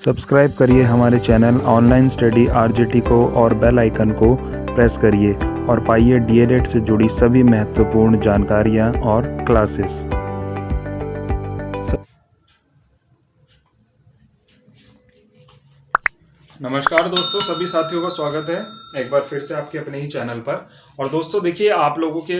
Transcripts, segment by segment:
Subscribe करिए हमारे channel online study RJT को और बेल आइकन को प्रेस करिए और पाइए डीएलएड से जुड़ी सभी महत्वपूर्ण जानकारियाँ और क्लासेस। नमस्कार दोस्तों, सभी साथियों का स्वागत है एक बार फिर से आपके अपने ही चैनल पर। और दोस्तों देखिए, आप लोगों के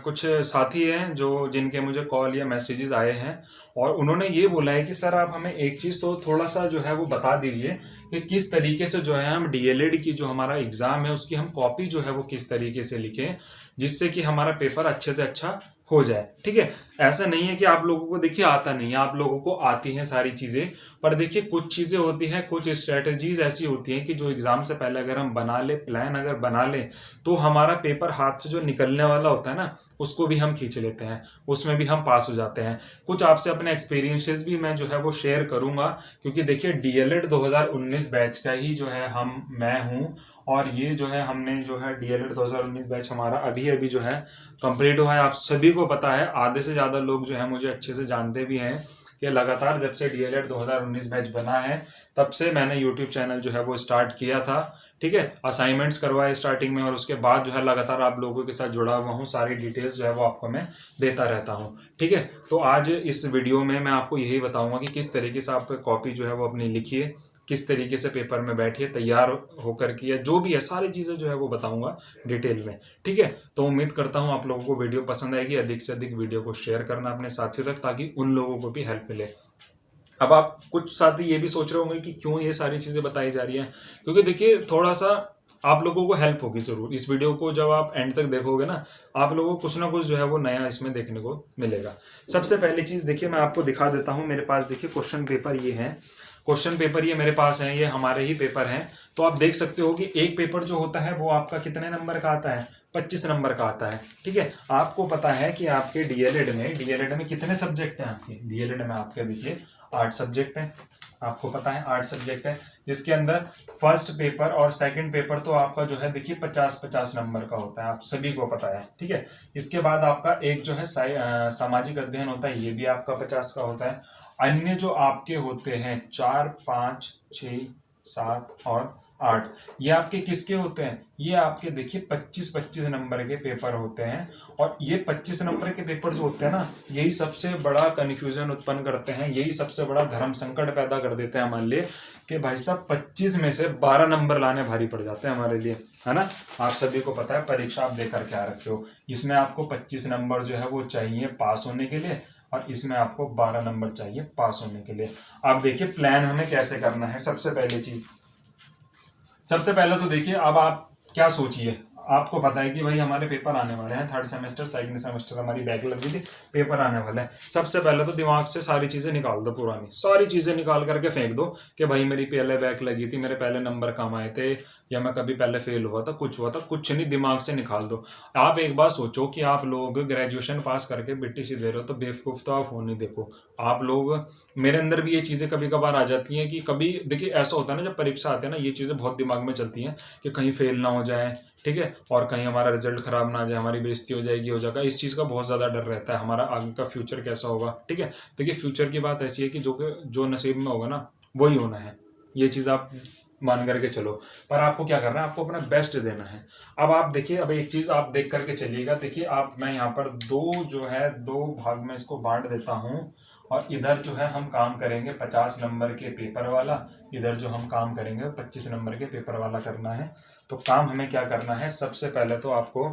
कुछ साथी हैं जो जिनके मुझे कॉल या मैसेजेस आए हैं और उन्होंने ये बोला है कि सर आप हमें एक चीज़ तो थोड़ा सा जो है वो बता दीजिए कि किस तरीके से जो है हम डीएलएड की जो हमारा एग्ज़ाम है उसकी हम कॉपी जो है वो किस तरीके से लिखें जिससे कि हमारा पेपर अच्छे से अच्छा हो जाए। ठीक है, ऐसा नहीं है कि आप लोगों को देखिए आता नहीं है, आप लोगों को आती हैं सारी चीज़ें, पर देखिए कुछ चीज़ें होती हैं, कुछ स्ट्रेटजीज ऐसी होती हैं कि जो एग्ज़ाम से पहले अगर हम बना ले, प्लान अगर बना लें तो हमारा पेपर हाथ से जो निकलने वाला होता है ना उसको भी हम खींच लेते हैं, उसमें भी हम पास हो जाते हैं। कुछ आपसे अपने एक्सपीरियंसेस भी मैं जो है वो शेयर करूंगा, क्योंकि देखिए डीएलएड 2019 बैच का ही जो है मैं हूँ और ये जो है हमने जो है डीएलएड 2019 बैच हमारा अभी अभी जो है कंप्लीट हुआ है। आप सभी को पता है, आधे से ज़्यादा लोग जो है मुझे अच्छे से जानते भी हैं कि लगातार जब से डीएलएड 2019 बैच बना है तब से मैंने यूट्यूब चैनल जो है वो स्टार्ट किया था। ठीक है, असाइनमेंट्स करवाए स्टार्टिंग में और उसके बाद जो है लगातार आप लोगों के साथ जुड़ा हुआ हूँ, सारी डिटेल्स जो है वो आपको मैं देता रहता हूँ। ठीक है, तो आज इस वीडियो में मैं आपको यही बताऊंगा कि किस तरीके से आप कॉपी जो है वो अपनी लिखिए, किस तरीके से पेपर में बैठिए तैयार होकर के, या जो भी है सारी चीज़ें जो है वो बताऊंगा डिटेल में। ठीक है, तो उम्मीद करता हूँ आप लोगों को वीडियो पसंद आएगी। अधिक से अधिक वीडियो को शेयर करना अपने साथियों तक ताकि उन लोगों को भी हेल्प मिले। अब आप कुछ साथी ये भी सोच रहे होंगे कि क्यों ये सारी चीज़ें बताई जा रही हैं, क्योंकि देखिए थोड़ा सा आप लोगों को हेल्प होगी ज़रूर। इस वीडियो को जब आप एंड तक देखोगे ना, आप लोगों को कुछ ना कुछ जो है वो नया इसमें देखने को मिलेगा। सबसे पहली चीज़ देखिए, मैं आपको दिखा देता हूँ। मेरे पास देखिए क्वेश्चन पेपर ये है, क्वेश्चन पेपर ये मेरे पास है, ये हमारे ही पेपर हैं। तो आप देख सकते हो कि एक पेपर जो होता है वो आपका कितने नंबर का आता है, 25 नंबर का आता है। ठीक है, आपको पता है कि आपके डीएलएड में कितने सब्जेक्ट हैं? आपके डीएलएड में आपके देखिए 8 सब्जेक्ट हैं। आपको पता है 8 सब्जेक्ट है, जिसके अंदर फर्स्ट पेपर और सेकंड पेपर तो आपका जो है देखिए 50-50 नंबर का होता है, आप सभी को पता है। ठीक है, इसके बाद आपका एक जो है सामाजिक अध्ययन होता है, ये भी आपका 50 का होता है। अन्य जो आपके होते हैं 4, 5, 6, 7 और 8, ये आपके किसके होते हैं? ये आपके देखिए 25-25 नंबर के पेपर होते हैं। और ये 25 नंबर के पेपर जो होते हैं ना, यही सबसे बड़ा कन्फ्यूजन उत्पन्न करते हैं, यही सबसे बड़ा धर्म संकट पैदा कर देते हैं हमारे लिए कि भाई साहब 25 में से 12 नंबर लाने भारी पड़ जाते हैं हमारे लिए, है ना। आप सभी को पता है, परीक्षा आप देकर के आ रखे हो, इसमें आपको 25 नंबर जो है वो चाहिए पास होने के लिए और इसमें आपको 12 नंबर चाहिए पास होने के लिए। आप देखिए प्लान हमें कैसे करना है। सबसे पहले तो देखिए, अब आप क्या सोचिए, आपको पता है कि भाई हमारे पेपर आने वाले हैं, थर्ड सेमेस्टर सेकंड सेमेस्टर हमारी बैक लगी थी, पेपर आने वाले हैं। सबसे पहले तो दिमाग से सारी चीज़ें निकाल दो, पुरानी सारी चीज़ें निकाल करके फेंक दो कि भाई मेरी पहले बैक लगी थी, मेरे पहले नंबर कम आए थे, या मैं कभी पहले फेल हुआ था, कुछ नहीं, दिमाग से निकाल दो। आप एक बात सोचो कि आप लोग ग्रेजुएशन पास करके बीटीसी दे रहे हो, तो बेवकूफ़ तो आप हो नहीं। देखो आप लोग, मेरे अंदर भी ये चीज़ें कभी कभार आ जाती हैं कि कभी देखिए ऐसा होता है ना, जब परीक्षा आती है ना, ये चीज़ें बहुत दिमाग में चलती हैं कि कहीं फेल ना हो जाए, ठीक है, और कहीं हमारा रिजल्ट खराब ना आ जाए, हमारी बेइज्जती हो जाएगी, हो जाएगा। इस चीज़ का बहुत ज़्यादा डर रहता है, हमारा आगे का फ्यूचर कैसा होगा। ठीक है, देखिए फ्यूचर की बात ऐसी है कि जो नसीब में होगा ना वही होना है, ये चीज़ आप मान करके चलो। पर आपको क्या करना है, आपको अपना बेस्ट देना है। अब आप देखिए, अब एक चीज़ आप देख करके चलिएगा। देखिए आप, मैं यहाँ पर दो भाग में इसको बांट देता हूँ, और इधर जो है हम काम करेंगे 50 नंबर के पेपर वाला, इधर जो हम काम करेंगे 25 नंबर के पेपर वाला करना है। तो काम हमें क्या करना है, सबसे पहले तो आपको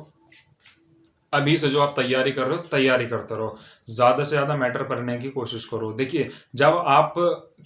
अभी से जो आप तैयारी कर रहे हो तैयारी करते रहो, ज़्यादा से ज़्यादा मैटर पढ़ने की कोशिश करो। देखिए जब आप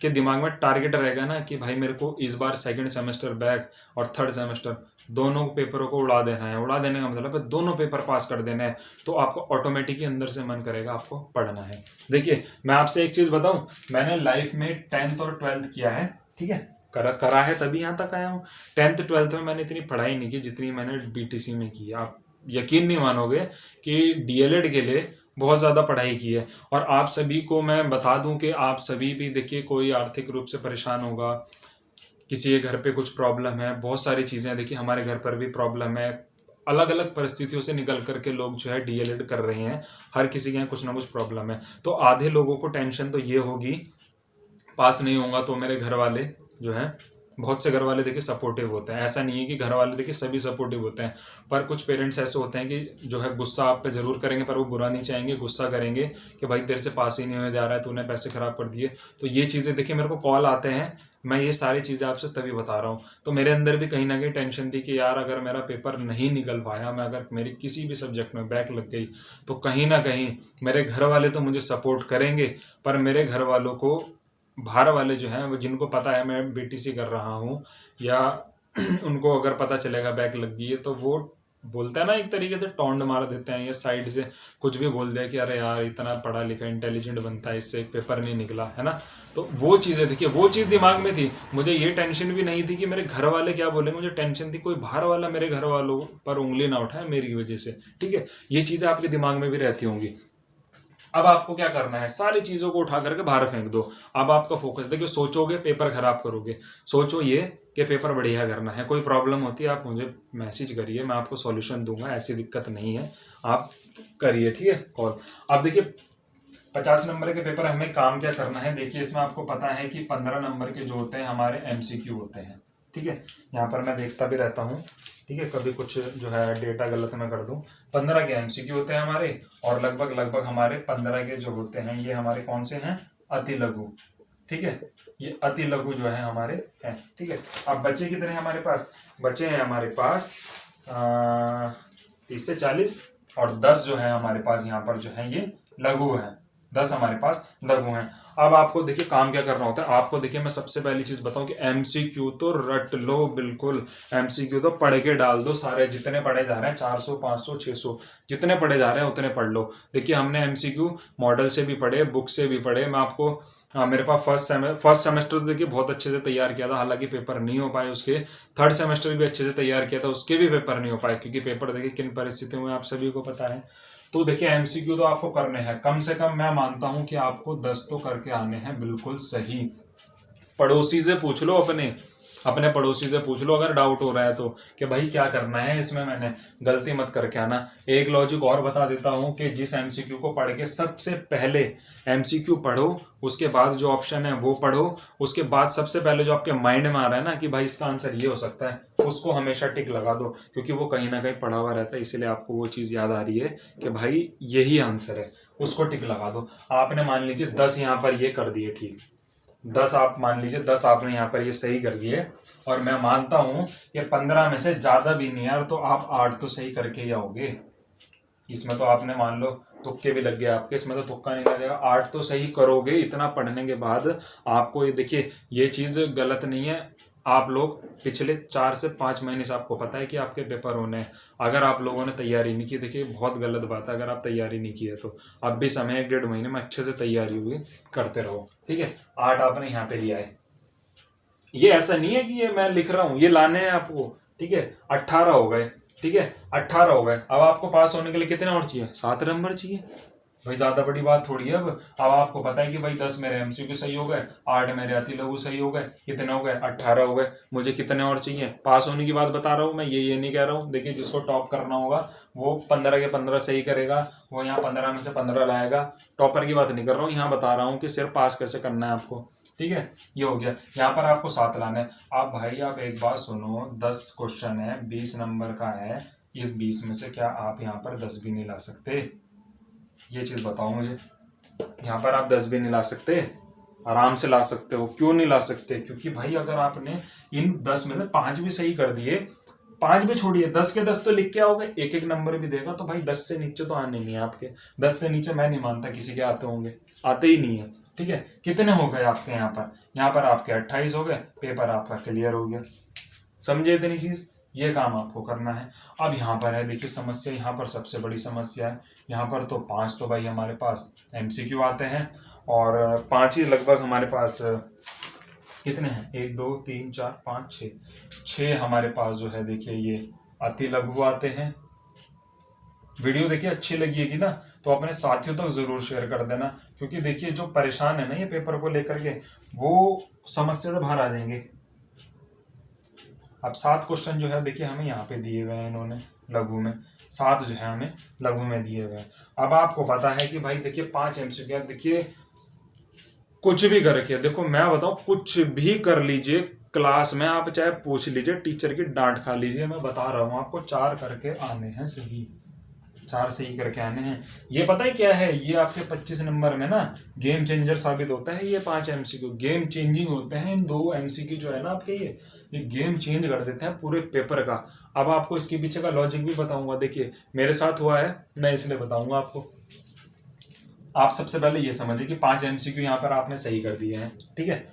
के दिमाग में टारगेट रहेगा ना कि भाई मेरे को इस बार सेकंड सेमेस्टर बैक और थर्ड सेमेस्टर दोनों पेपरों को उड़ा देना है, उड़ा देने का मतलब है दोनों पेपर पास कर देना है, तो आपको ऑटोमेटिकली अंदर से मन करेगा आपको पढ़ना है। देखिए मैं आपसे एक चीज़ बताऊँ, मैंने लाइफ में 10th और 12th किया है। ठीक है, करा है तभी यहाँ तक आया हूँ। 10th 12th में मैंने इतनी पढ़ाई नहीं की जितनी मैंने बीटीसी में की। आप यकीन नहीं मानोगे कि डीएलएड के लिए बहुत ज़्यादा पढ़ाई की है। और आप सभी को मैं बता दूं कि आप सभी भी देखिए, कोई आर्थिक रूप से परेशान होगा, किसी के घर पे कुछ प्रॉब्लम है, बहुत सारी चीज़ें, देखिए हमारे घर पर भी प्रॉब्लम है, अलग अलग परिस्थितियों से निकल करके लोग जो है डीएलएड कर रहे हैं, हर किसी के यहाँ कुछ ना कुछ प्रॉब्लम है। तो आधे लोगों को टेंशन तो ये होगी, पास नहीं होगा तो मेरे घर वाले जो है बहुत से घर वाले देखिए सपोर्टिव होते हैं। ऐसा नहीं है कि घर वाले देखिए सभी सपोर्टिव होते हैं, पर कुछ पेरेंट्स ऐसे होते हैं कि जो है गुस्सा आप पे ज़रूर करेंगे, पर वो बुरा नहीं चाहेंगे, गुस्सा करेंगे कि भाई तेरे से पास ही नहीं होने जा रहा है, तूने पैसे ख़राब कर दिए। तो ये चीज़ें देखिए मेरे को कॉल आते हैं, मैं ये सारी चीज़ें आपसे तभी बता रहा हूँ। तो मेरे अंदर भी कहीं ना कहीं टेंशन थी कि यार अगर मेरा पेपर नहीं निकल पाया, मैं अगर मेरी किसी भी सब्जेक्ट में बैक लग गई, तो कहीं ना कहीं मेरे घर वाले तो मुझे सपोर्ट करेंगे, पर मेरे घर वालों को बाहर वाले जो हैं वो, जिनको पता है मैं बीटीसी कर रहा हूँ, या उनको अगर पता चलेगा बैक लग गई है, तो वो बोलता है ना एक तरीके से टोंड मार देते हैं, या साइड से कुछ भी बोल दिया कि अरे यार इतना पढ़ा लिखा इंटेलिजेंट बनता है, इससे एक पेपर नहीं निकला, है ना। तो वो चीज़ें देखिए, वो चीज़ दिमाग में थी। मुझे ये टेंशन भी नहीं थी कि मेरे घर वाले क्या बोलेंगे, मुझे टेंशन थी कोई बाहर वाला मेरे घर वालों पर उंगली ना उठाए मेरी वजह से, ठीक है। ये चीज़ें आपके दिमाग में भी रहती होंगी। अब आपको क्या करना है, सारी चीज़ों को उठा करके बाहर फेंक दो। अब आपका फोकस देखिए, सोचोगे पेपर खराब करोगे, सोचो ये कि पेपर बढ़िया करना है। कोई प्रॉब्लम होती है आप मुझे मैसेज करिए, मैं आपको सॉल्यूशन दूंगा, ऐसी दिक्कत नहीं है, आप करिए, ठीक है, कॉल। अब देखिए 50 नंबर के पेपर हमें काम क्या करना है, देखिए इसमें आपको पता है कि 15 नंबर के जो होते हैं हमारे MCQ होते हैं, ठीक है। यहाँ पर मैं देखता भी रहता हूँ, ठीक है, कभी कुछ जो है डेटा गलत मैं कर दूं। 15 के MCQ होते हैं हमारे, और लगभग हमारे 15 के जो होते हैं ये हमारे कौन से हैं, अति लघु, ठीक है। ये अति लघु जो है हमारे हैं, ठीक है। अब बचे कितने हैं हमारे पास, बचे हैं हमारे पास 30 से 40, और 10 जो है हमारे पास यहाँ पर जो है ये लघु है, 10 हमारे पास लघु हैं। अब आपको देखिए काम क्या करना होता है, आपको देखिए मैं सबसे पहली चीज बताऊं कि MCQ तो रट लो, बिल्कुल MCQ तो पढ़ के डाल दो सारे, जितने पढ़े जा रहे हैं 400 500 600 जितने पढ़े जा रहे हैं उतने पढ़ लो। देखिए हमने MCQ मॉडल से भी पढ़े, बुक से भी पढ़े। मैं आपको मेरे पास फर्स्ट सेमेस्टर तो देखिए बहुत अच्छे से तैयार किया था, हालांकि पेपर नहीं हो पाए उसके। थर्ड सेमेस्टर भी अच्छे से तैयार किया था, उसके भी पेपर नहीं हो पाए, क्योंकि पेपर देखिए किन परिस्थितियों में आप सभी को पता है। तो देखिए MCQ तो आपको करने हैं, कम से कम मैं मानता हूं कि आपको 10 तो करके आने हैं, बिल्कुल सही। पड़ोसी से पूछ लो, अपने पड़ोसी से पूछ लो अगर डाउट हो रहा है तो, कि भाई क्या करना है इसमें, मैंने गलती मत करके आना। एक लॉजिक और बता देता हूं कि जिस MCQ को पढ़ के सबसे पहले MCQ पढ़ो, उसके बाद जो ऑप्शन है वो पढ़ो, उसके बाद सबसे पहले जो आपके माइंड में आ रहा है ना कि भाई इसका आंसर ये हो सकता है, उसको हमेशा टिक लगा दो, क्योंकि वो कहीं ना कहीं पढ़ा हुआ रहता है, इसीलिए आपको वो चीज़ याद आ रही है कि भाई यही आंसर है, उसको टिक लगा दो। आपने मान लीजिए 10 यहाँ पर ये कर दिए, ठीक, 10 आप मान लीजिए 10 आपने यहाँ पर ये सही कर दिए, और मैं मानता हूं कि 15 में से ज्यादा भी नहीं यार, तो आप 8 तो सही करके ही आओगे। इसमें तो आपने मान लो तुक्के भी लग गए आपके, इसमें तो तुक्का नहीं लगेगा, 8 तो सही करोगे। इतना पढ़ने के बाद आपको ये देखिए, ये चीज गलत नहीं है। आप लोग पिछले 4 से 5 महीने से आपको पता है कि आपके पेपर होने हैं, अगर आप लोगों ने तैयारी नहीं की, देखिए बहुत गलत बात है। अगर आप तैयारी नहीं की है तो अब भी समय 1-1.5 महीने में अच्छे से तैयारी हुई, करते रहो, ठीक है। 8 आपने यहाँ पे लिया है, ये ऐसा नहीं है कि ये मैं लिख रहा हूँ, ये लाने हैं आपको, ठीक है। 18 हो गए, ठीक है, 18 हो गए। अब आपको पास होने के लिए कितने और चाहिए, 7 नंबर चाहिए भाई, ज्यादा बड़ी बात थोड़ी है। अब आपको पता है कि भाई 10 मेरे MCQ सही हो गए, 8 मेरे अति लघु सही हो गए, कितने हो गए, 18 हो गए। मुझे कितने और चाहिए, पास होने की बात बता रहा हूँ मैं, ये नहीं कह रहा हूँ। देखिए जिसको टॉप करना होगा वो 15 के 15 सही करेगा, वो यहाँ 15 में से 15 लाएगा। टॉपर की बात नहीं कर रहा हूँ, यहाँ बता रहा हूँ कि सिर्फ पास कैसे करना है आपको, ठीक है। ये हो गया, यहाँ पर आपको 7 लाना है। आप भाई आप एक बात सुनो, 10 क्वेश्चन है, 20 नंबर का है, इस 20 में से क्या आप यहाँ पर 10 भी नहीं ला सकते, ये चीज बताओ मुझे। यहाँ पर आप 10 भी नहीं ला सकते, आराम से ला सकते हो। क्यों नहीं ला सकते, क्योंकि भाई अगर आपने इन 10 में से 5 भी सही कर दिए, 5 भी छोड़िए, 10 के 10 तो लिख के आओगे, एक एक नंबर भी देगा, तो भाई 10 से नीचे तो आने नहीं है आपके। 10 से नीचे मैं नहीं मानता किसी के आते होंगे, आते ही नहीं है, ठीक है। कितने हो गए आपके यहाँ पर आपके 28 हो गए, पेपर आपका क्लियर हो गया। समझे इतनी चीज, ये काम आपको करना है। अब यहाँ पर है देखिए समस्या, यहाँ पर सबसे बड़ी समस्या है। यहाँ पर तो 5 तो भाई हमारे पास MCQ आते हैं, और 5 ही लगभग हमारे पास कितने हैं, 1 2 3 4 5 6 हमारे पास जो है देखिए ये अति लघु आते हैं। वीडियो देखिए अच्छी लगी ना तो अपने साथियों तक जरूर शेयर कर देना, क्योंकि देखिए जो परेशान है ना ये पेपर को लेकर के, वो समस्या से बाहर आ जाएंगे। अब 7 क्वेश्चन जो है देखिए हमें यहाँ पे दिए हुए हैं इन्होंने लघु में, 7 जो है हमें लघु में दिए हुए हैं। अब आपको पता है कि भाई देखिए 5 MCQ, देखिए कुछ भी कर रखिए, देखो मैं बताऊं कुछ भी कर लीजिए, क्लास में आप चाहे पूछ लीजिए, टीचर की डांट खा लीजिए, मैं बता रहा हूँ आपको 4 करके आने हैं सही, 4 सही करके आने हैं। ये पता है क्या है, ये आपके 25 नंबर में ना गेम चेंजर साबित होता है। ये 5 एमसीक्यू गेम चेंजिंग होते हैं। इन 2 एमसीक्यू जो है ना आपके, ये गेम चेंज कर देते हैं पूरे पेपर का। अब आपको इसके पीछे का लॉजिक भी बताऊंगा। देखिए मेरे साथ हुआ है, मैं इसलिए बताऊंगा आपको। आप सबसे पहले ये समझिए कि 5 एमसीक्यू यहाँ पर आपने सही कर दिए हैं, ठीक है।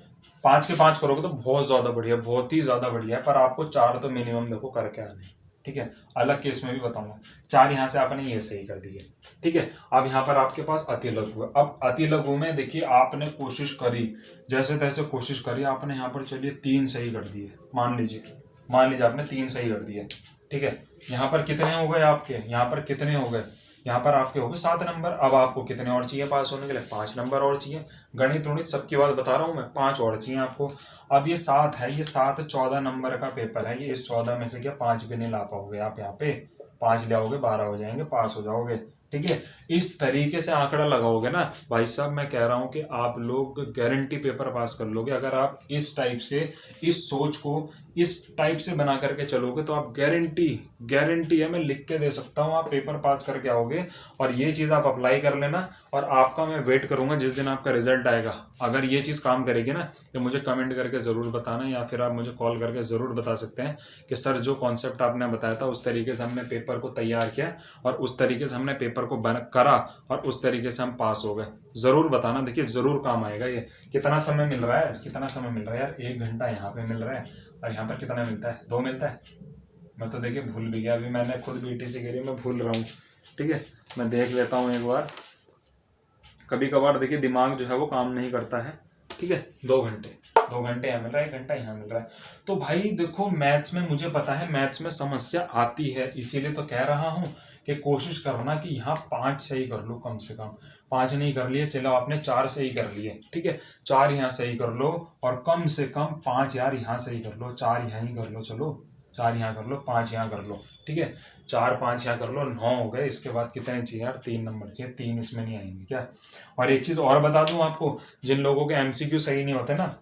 5 के 5 करोगे तो बहुत ज्यादा बढ़िया, बहुत ही ज्यादा बढ़िया है, पर आपको 4 तो मिनिमम देखो करके आने, ठीक है। अलग केस में भी बताऊंगा। 4 यहाँ से आपने ये सही कर दिए, ठीक है। अब यहाँ पर आपके पास अति लघु है। अब अति लघु में देखिए आपने कोशिश करी, जैसे तैसे कोशिश करी, आपने यहाँ पर चलिए 3 सही कर दिए, मान लीजिए आपने 3 सही कर दिए, ठीक है। यहाँ पर कितने हो गए आपके, यहाँ पर कितने हो गए, यहाँ पर आपके हो गए 7 नंबर। अब आपको कितने और चाहिए पास होने के लिए, 5 नंबर और चाहिए। गणित उणित सबकी बात बता रहा हूँ मैं, 5 और चाहिए आपको। अब ये 7 है, ये 7 14 नंबर का पेपर है। ये इस 14 में से क्या 5 भी नहीं ला पाओगे आप, यहाँ पे 5 ले आओगे 12 हो जाएंगे, पास हो जाओगे, ठीक है। इस तरीके से आंकड़ा लगाओगे ना भाई साहब, मैं कह रहा हूं कि आप लोग गारंटी पेपर पास कर लोगे। अगर आप इस टाइप से, इस सोच को इस टाइप से बना करके चलोगे तो आप गारंटी है, मैं लिख के दे सकता हूं, आप पेपर पास करके आओगे। और ये चीज आप अप्लाई कर लेना, और आपका मैं वेट करूंगा जिस दिन आपका रिजल्ट आएगा। अगर ये चीज काम करेगी ना तो मुझे कमेंट करके जरूर बताना, या फिर आप मुझे कॉल करके जरूर बता सकते हैं कि सर जो कॉन्सेप्ट आपने बताया था उस तरीके से हमने पेपर को तैयार किया, और उस तरीके से हमने पेपर को करा, और उस तरीके से हम पास हो गए। जरूर बताना, देखिए जरूर काम आएगा ये। कितना समय मिल रहा है, कितना समय मिल रहा है यार, 1 घंटा यहाँ पे मिल रहा है, और यहाँ पर कितना मिलता है, 2 मिलता है। मैं तो देखिए भूल भी गया, अभी मैंने खुद बीटीसी करी, मैं भूल रहा हूँ, ठीक है। मैं देख लेता हूँ एक बार, कभी कभार देखिए दिमाग जो है वो काम नहीं करता है, ठीक है। 2 घंटे यहाँ मिल रहा है, 1 घंटा यहाँ मिल रहा है। तो भाई देखो मैथ्स में मुझे पता है, मैथ्स में समस्या आती है, इसीलिए तो कह रहा हूँ कि कोशिश करना कि यहाँ 5 सही कर लो कम से कम। 5 नहीं कर लिए, चलो आपने 4 सही कर लिए, ठीक है। 4 यहाँ सही कर लो, और कम से कम 5 यार यहाँ सही कर लो, 4 यहाँ ही कर लो, चलो 4 यहाँ कर लो, 5 यहाँ कर लो, ठीक है। 4 5 यहाँ कर लो, 9 हो गए। इसके बाद कितने चाहिए यार, 3 नंबर चाहिए, 3 इसमें नहीं आएंगे क्या। और एक चीज और बता दूं आपको, जिन लोगों के एमसीक्यू सही नहीं होते ना,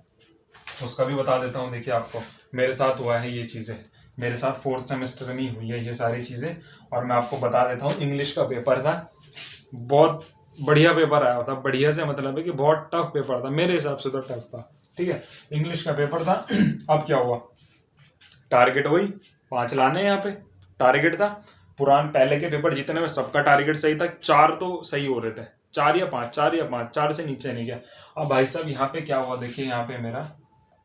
उसका भी बता देता हूँ। देखिए आपको मेरे साथ हुआ है ये चीजें, मेरे साथ 4th सेमेस्टर में हुई है ये सारी चीजें। और मैं आपको बता देता हूँ, इंग्लिश का पेपर था, बहुत बढ़िया पेपर आया था। बढ़िया से मतलब है कि बहुत टफ पेपर था, मेरे हिसाब से तो टफ था, ठीक है। इंग्लिश का पेपर था। अब क्या हुआ, टारगेट वही 5 लाने, यहाँ पे टारगेट था। पहले के पेपर जितने में सबका टारगेट सही था, 4 तो सही हो रहे थे, 4 या 5, 4 से नीचे नहीं गया। अब भाई साहब यहाँ पे क्या हुआ, देखिए यहाँ पे मेरा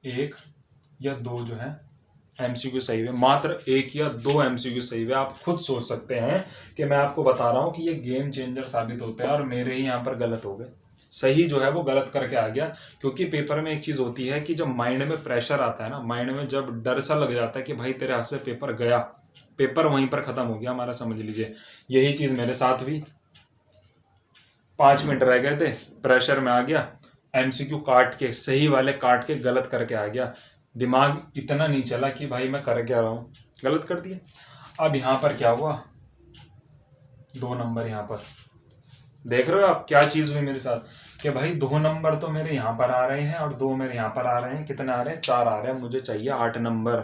1 या 2 जो है एमसीक्यू सही हुए, मात्र 1 या 2 एमसीक्यू सही हुए। आप खुद सोच सकते हैं कि मैं आपको बता रहा हूँ कि ये गेम चेंजर साबित होते हैं, और मेरे ही यहाँ पर गलत हो गए। सही जो है वो गलत करके आ गया, क्योंकि पेपर में एक चीज होती है कि जब माइंड में प्रेशर आता है ना, माइंड में जब डर सा लग जाता है कि भाई तेरे हाथ से पेपर गया, पेपर वहीं पर खत्म हो गया हमारा, समझ लीजिए। यही चीज मेरे साथ भी, 5 मिनट रह गए थे, प्रेशर में आ गया, एमसीक्यू काट के, सही वाले काट के गलत करके आ गया। दिमाग इतना नहीं चला कि भाई मैं कर क्या रहा हूँ, गलत कर दिया। अब यहाँ पर क्या हुआ, 2 नंबर यहाँ पर, देख रहे हो आप क्या चीज हुई मेरे साथ, कि भाई 2 नंबर तो मेरे यहाँ पर आ रहे हैं, और 2 मेरे यहाँ पर आ रहे हैं। कितने आ रहे हैं, 4 आ रहे हैं। मुझे चाहिए 8 नंबर,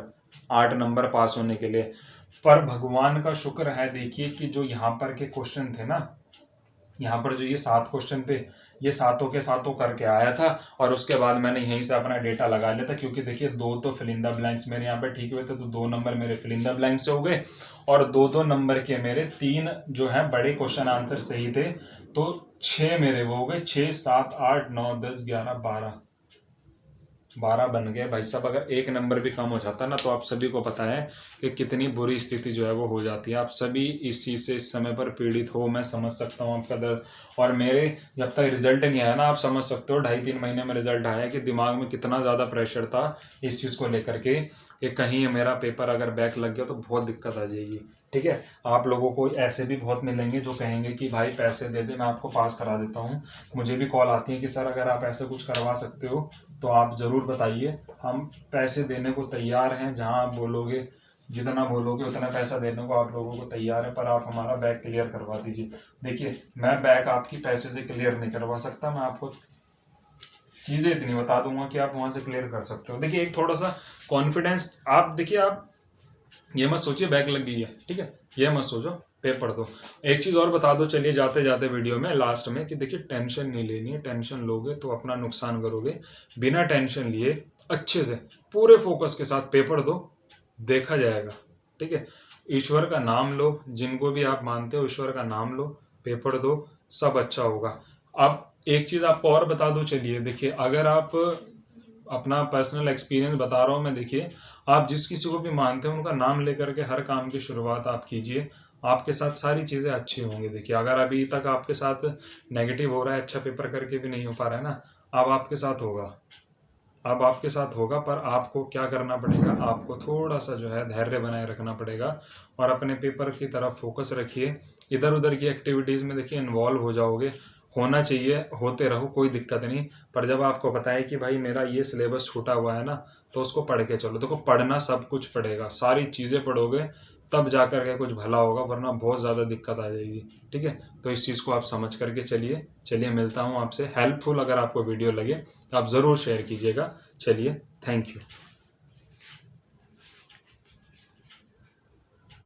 8 नंबर पास होने के लिए। पर भगवान का शुक्र है, देखिए कि जो यहाँ पर के क्वेश्चन थे ना, यहाँ पर जो ये 7 क्वेश्चन थे, ये 7 के 7 करके आया था। और उसके बाद मैंने यहीं से अपना डेटा लगा लिया था, क्योंकि देखिए 2 तो फिल इन द ब्लैंक्स मेरे यहाँ पे ठीक हुए थे, तो 2 नंबर मेरे फिल इन द ब्लैंक से हो गए। और 2 नंबर के मेरे 3 जो है बड़े क्वेश्चन आंसर सही थे, तो 6 मेरे वो हो गए, 6 7 8 9 10 11 12 बन गए भाई साहब। अगर 1 नंबर भी कम हो जाता ना, तो आप सभी को पता है कि कितनी बुरी स्थिति जो है वो हो जाती है। आप सभी इस चीज़ से इस समय पर पीड़ित हो, मैं समझ सकता हूँ आपका दर्द। और मेरे जब तक रिजल्ट नहीं आया ना, आप समझ सकते हो 2.5-3 महीने में रिजल्ट आया कि दिमाग में कितना ज़्यादा प्रेशर था इस चीज़ को लेकर के, कि कहीं मेरा पेपर अगर बैक लग गया तो बहुत दिक्कत आ जाएगी, ठीक है। आप लोगों को ऐसे भी बहुत मिलेंगे जो कहेंगे कि भाई पैसे दे दे, मैं आपको पास करा देता हूँ। मुझे भी कॉल आती है कि सर अगर आप ऐसे कुछ करवा सकते हो तो आप ज़रूर बताइए, हम पैसे देने को तैयार हैं। जहाँ आप बोलोगे, जितना बोलोगे उतना पैसा देने को आप लोगों को तैयार है, पर आप हमारा बैक क्लियर करवा दीजिए। देखिए मैं बैक आपकी पैसे से क्लियर नहीं करवा सकता, मैं आपको चीज़ें इतनी बता दूंगा कि आप वहाँ से क्लियर कर सकते हो। देखिए एक थोड़ा सा कॉन्फिडेंस आप देखिए, आप ये मत सोचिए बैक लग गई है, ठीक है, ये मत सोचो, पेपर दो। एक चीज़ और बता दो चलिए जाते जाते वीडियो में लास्ट में, कि देखिए टेंशन नहीं लेनी है, टेंशन लोगे तो अपना नुकसान करोगे। बिना टेंशन लिए अच्छे से पूरे फोकस के साथ पेपर दो, देखा जाएगा, ठीक है। ईश्वर का नाम लो, जिनको भी आप मानते हो ईश्वर का नाम लो, पेपर दो, सब अच्छा होगा। अब एक चीज़ आपको और बता दो चलिए, देखिए अगर आप अपना पर्सनल एक्सपीरियंस बता रहा हूँ मैं, देखिए आप जिस किसी को भी मानते हो उनका नाम लेकर के हर काम की शुरुआत आप कीजिए, आपके साथ सारी चीज़ें अच्छी होंगी। देखिए अगर अभी तक आपके साथ नेगेटिव हो रहा है, अच्छा पेपर करके भी नहीं हो पा रहा है ना, अब आपके साथ होगा, अब आपके साथ होगा। पर आपको क्या करना पड़ेगा, आपको थोड़ा सा जो है धैर्य बनाए रखना पड़ेगा और अपने पेपर की तरफ फोकस रखिए। इधर उधर की एक्टिविटीज़ में देखिए इन्वॉल्व हो जाओगे, होना चाहिए, होते रहो, कोई दिक्कत नहीं। पर जब आपको बताए कि भाई मेरा ये सिलेबस छूटा हुआ है ना, तो उसको पढ़ के चलो। देखो पढ़ना सब कुछ पड़ेगा, सारी चीज़ें पढ़ोगे तब जा कर के कुछ भला होगा, वरना बहुत ज़्यादा दिक्कत आ जाएगी, ठीक है। तो इस चीज़ को आप समझ करके चलिए। चलिए मिलता हूँ आपसे। हेल्पफुल अगर आपको वीडियो लगे तो आप ज़रूर शेयर कीजिएगा। चलिए, थैंक यू।